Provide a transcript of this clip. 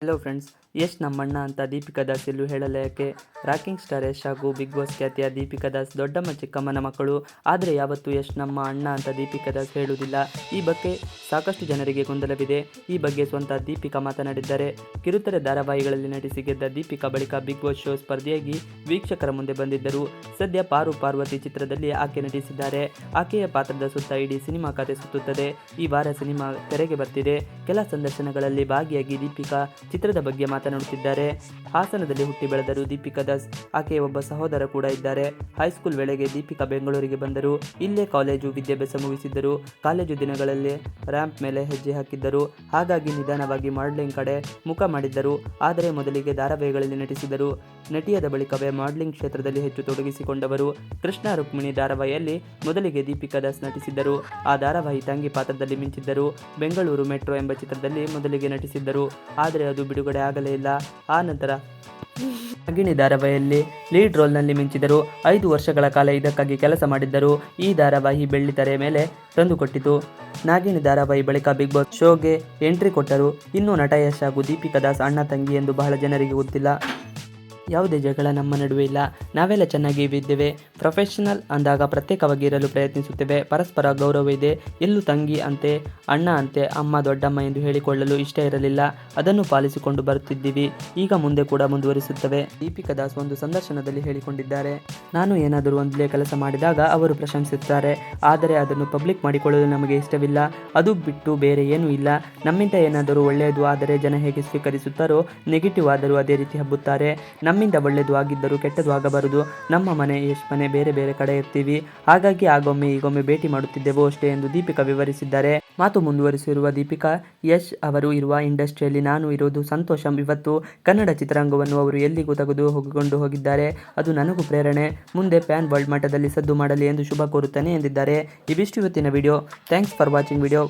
Hello friends, Yash ನಮ್ಮಣ್ಣ ಅಂತ ದೀಪಿಕಾ ದಾಸ್ ಎಲ್ಲೂ ಹೇಳಲ್ಲ ಯಾಕೆ? ರಾಕಿಂಗ್ ಸ್ಟಾರ್ ಯಶ್ ಹಾಗೂ ಬಿಗ್ ಬಾಸ್ ಖ್ಯಾತಿಯ ದೀಪಿಕಾ ದಾಸ್ ದೊಡ್ಡಮ್ಮ ಚಿಕ್ಕಮ್ಮನ ಮಕ್ಕಳು. ಆದರೆ ಯಾವತ್ತೂ ಯಶ್ ನಮ್ಮ ಅಣ್ಣ ಅಂತ ದೀಪಿಕಾ ದಾಸ್ ಹೇಳುವುದಿಲ್ಲ. ಈ ಬಗ್ಗೆ ಸಾಕಷ್ಟು ಜನರಿಗೆ ಗೊಂದಲವಿದೆ. ಈ ಬಗ್ಗೆ ಸ್ವತಃ ದೀಪಿಕಾ ಮಾತನಾಡಿದ್ದಾರೆ. ಕಿರುತೆರೆ ಧಾರಾವಾಹಿಗಳಲ್ಲಿ ನಟಿಸಿ ಗೆದ್ದ ದೀಪಿಕಾ ಬಳಿಕ ಬಿಗ್ ಬಾಸ್ ಶೋ ಸ್ಪರ್ಧಿಯಾಗಿ ವೀಕ್ಷಕರ ಮುಂದೆ ಬಂದಿದ್ದರು. ಸದ್ಯ ಪಾರ್ವತಿ ಚಿತ್ರದಲ್ಲಿ ಆಕೆ ನಟಿಸಿದ್ದಾರೆ. ಆಕೆಯ ಪಾತ್ರದ ಸುತ್ತ ಇಡೀ ಸಿನಿಮಾ ಕತೆ ಸುತ್ತುತ್ತದೆ. ಈ ವಾರ ಸಿನಿಮಾ ತೆರೆಗೆ ಬರ್ತಿದೆ. ಕೆಲ ಸಂದರ್ಶನಗಳಲ್ಲಿ ಭಾಗಿಯಾಗಿ ದೀಪಿಕಾ ಚಿತ್ರದ ಬಗ್ಗೆ ಮಾತನಾಡುತ್ತಿದ್ದಾರೆ. ಹಾಸನದಲ್ಲಿ ಹುಟ್ಟಿ ಬೆಳೆದರು ದೀಪಿಕಾ ದಾಸ್. ಆಕೆಯ ಒಬ್ಬ ಸಹೋದರ ಕೂಡ ಇದ್ದಾರೆ. ಹೈಸ್ಕೂಲ್ ವೇಳೆಗೆ ದೀಪಿಕಾ ಬೆಂಗಳೂರಿಗೆ ಬಂದರು. ಇಲ್ಲೇ ಕಾಲೇಜು ವಿದ್ಯಾಭ್ಯಾಸ ಮುಗಿಸಿದ್ದರು. ಕಾಲೇಜು ದಿನಗಳಲ್ಲಿ ರ್ಯಾಂಪ್ ಮೇಲೆ ಹೆಜ್ಜೆ ಹಾಕಿದ್ದರು. ಹಾಗಾಗಿ ನಿಧಾನವಾಗಿ ಮಾಡಲಿಂಗ್ ಕಡೆ ಮುಖ ಮಾಡಿದ್ದರು. ಆದರೆ ಮೊದಲಿಗೆ ಧಾರಾವಾಹಿಗಳಲ್ಲಿ ನಟಿಸಿದರು. ನಟಿಯಾದ ಬಳಿಕವೇ ಮಾಡಲಿಂಗ್ ಕ್ಷೇತ್ರದಲ್ಲಿ ಹೆಚ್ಚು ತೊಡಗಿಸಿಕೊಂಡವರು. ಕೃಷ್ಣ ರುಕ್ಮಿಣಿ ಧಾರಾವಾಹಿಯಲ್ಲಿ ಮೊದಲಿಗೆ ದೀಪಿಕಾ ದಾಸ್ ನಟಿಸಿದ್ದರು. ಆ ಧಾರಾವಾಹಿ ತಂಗಿ ಪಾತ್ರದಲ್ಲಿ ಮಿಂಚಿದ್ದರು. ಬೆಂಗಳೂರು ಮೆಟ್ರೋ ಎಂಬ ಚಿತ್ರದಲ್ಲಿ ಮೊದಲಿಗೆ ನಟಿಸಿದ್ದರು. ಆದರೆ ಅದು ಬಿಡುಗಡೆ ಆಗಲೇ ಇಲ್ಲ. ಆ ನಂತರ ನಾಗಿಣಿ ಧಾರಾವಾಹಿಯಲ್ಲಿ ಲೀಡ್ ರೋಲ್ನಲ್ಲಿ ಮಿಂಚಿದರು. 5 ವರ್ಷಗಳ ಕಾಲ ಇದಕ್ಕಾಗಿ ಕೆಲಸ ಮಾಡಿದ್ದರು. ಈ ಧಾರಾವಾಹಿ ಬೆಳ್ಳಿತೆರೆ ಮೇಲೆ ತಂದುಕೊಟ್ಟಿತು. ನಾಗಿಣಿ ಧಾರಾವಾಹಿ ಬಳಿಕ ಬಿಗ್ ಬಾಸ್ ಶೋಗೆ ಎಂಟ್ರಿ ಕೊಟ್ಟರು. ಇನ್ನು ನಟ ಯಶ್ ಹಾಗೂ ದೀಪಿಕಾ ದಾಸ್ ಅಣ್ಣ ತಂಗಿ ಎಂದು ಬಹಳ ಜನರಿಗೆ ಗೊತ್ತಿಲ್ಲ. ಯಾವುದೇ ಜಗಳ ನಮ್ಮ ನಡುವೆ ಇಲ್ಲ. ನಾವೆಲ್ಲ ಚೆನ್ನಾಗಿ ಇದ್ದೇವೆ. ಪ್ರೊಫೆಷನಲ್ ಅಂದಾಗ ಪ್ರತ್ಯೇಕವಾಗಿ ಇರಲು ಪ್ರಯತ್ನಿಸುತ್ತೇವೆ. ಪರಸ್ಪರ ಗೌರವ ಇದೆ. ಎಲ್ಲೂ ತಂಗಿ ಅಂತೆ, ಅಣ್ಣ ಅಂತೆ, ಅಮ್ಮ, ದೊಡ್ಡಮ್ಮ ಎಂದು ಹೇಳಿಕೊಳ್ಳಲು ಇಷ್ಟ ಇರಲಿಲ್ಲ. ಅದನ್ನು ಪಾಲಿಸಿಕೊಂಡು ಬರುತ್ತಿದ್ದೀವಿ. ಈಗ ಮುಂದೆ ಕೂಡ ಮುಂದುವರಿಸುತ್ತವೆ. ದೀಪಿಕಾ ದಾಸ್ ಒಂದು ಸಂದರ್ಶನದಲ್ಲಿ ಹೇಳಿಕೊಂಡಿದ್ದಾರೆ. ನಾನು ಏನಾದರೂ ಒಂದಲೇ ಕೆಲಸ ಮಾಡಿದಾಗ ಅವರು ಪ್ರಶಂಸಿಸುತ್ತಾರೆ. ಆದರೆ ಅದನ್ನು ಪಬ್ಲಿಕ್ ಮಾಡಿಕೊಳ್ಳಲು ನಮಗೆ ಇಷ್ಟವಿಲ್ಲ. ಅದು ಬಿಟ್ಟು ಬೇರೆ ಏನೂ ಇಲ್ಲ. ನಮ್ಮಿಂದ ಏನಾದರೂ ಒಳ್ಳೆಯದು ಆದರೆ ಜನ ಹೇಗೆ ಸ್ವೀಕರಿಸುತ್ತಾರೋ, ನೆಗೆಟಿವ್ ಆದರೂ ಅದೇ ರೀತಿ ಹಬ್ಬುತ್ತಾರೆ. ನಮ್ಮಿಂದ ಒಳ್ಳೆಯದು ಆಗಿದ್ದರೂ ಕೆಟ್ಟದ್ದು ಆಗಬಾರದು. ನಮ್ಮ ಮನೆ, ಯಶ್ ಮನೆ ಬೇರೆ ಬೇರೆ ಕಡೆ ಇರ್ತೀವಿ. ಹಾಗಾಗಿ ಆಗೊಮ್ಮೆ ಈಗೊಮ್ಮೆ ಭೇಟಿ ಮಾಡುತ್ತಿದ್ದೆವು ಅಷ್ಟೇ ಎಂದು ದೀಪಿಕಾ ವಿವರಿಸಿದ್ದಾರೆ. ಮಾತು ಮುಂದುವರಿಸಿರುವ ದೀಪಿಕಾ, ಯಶ್ ಅವರು ಇರುವ ಇಂಡಸ್ಟ್ರಿಯಲ್ಲಿ ನಾನು ಇರೋದು ಸಂತೋಷ. ಇವತ್ತು ಕನ್ನಡ ಚಿತ್ರರಂಗವನ್ನು ಅವರು ಎಲ್ಲಿಗೂ ತೆಗೆದುಕೊಂಡು ಹೋಗಿದ್ದಾರೆ. ಅದು ನನಗೂ ಪ್ರೇರಣೆ. ಮುಂದೆ ಪ್ಯಾನ್ ವರ್ಲ್ಡ್ ಮಟ್ಟದಲ್ಲಿ ಸದ್ದು ಮಾಡಲಿ ಎಂದು ಶುಭ ಕೋರುತ್ತೇನೆ ಎಂದಿದ್ದಾರೆ. ಇವಿಷ್ಟು ಇವತ್ತಿನ video. Thanks for watching video.